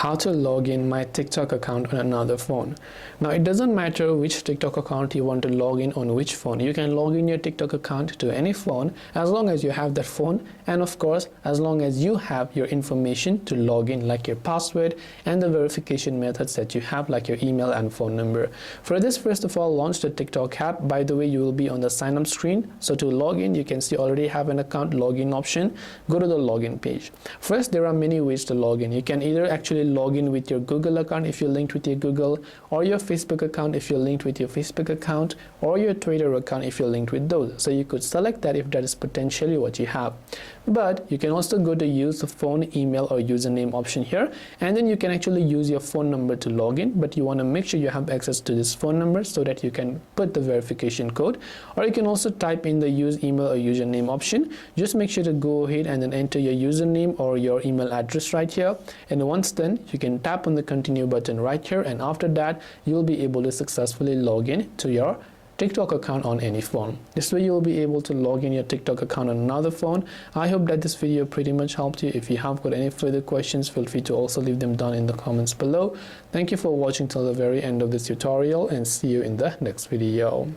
how to log in my TikTok account on another phone. Now it doesn't matter which TikTok account you want to log in on which phone. You can log in your TikTok account to any phone as long as you have that phone, and of course as long as you have your information to log in, like your password and the verification methods that you have, like your email and phone number. For this, first of all, launch the TikTok app. By the way, you will be on the sign up screen. So to log in, you can see already have an account login option. Go to the login page. First, there are many ways to log in. You can either actually log in with your Google account if you're linked with your Google, or your Facebook account if you're linked with your Facebook account, or your Twitter account if you're linked with those. So you could select that if that is potentially what you have. But you can also go to use the phone, email, or username option here, and then you can actually use your phone number to log in, but you want to make sure you have access to this phone number so that you can put the verification code. Or you can also type in the use email or username option. Just make sure to go ahead and then enter your username or your email address right here, and once done, you can tap on the continue button right here, and after that you'll be able to successfully log in to your TikTok account on any phone. This way you will be able to log in your TikTok account on another phone. I hope that this video pretty much helped you. If you have got any further questions, feel free to also leave them down in the comments below. Thank you for watching till the very end of this tutorial, and see you in the next video.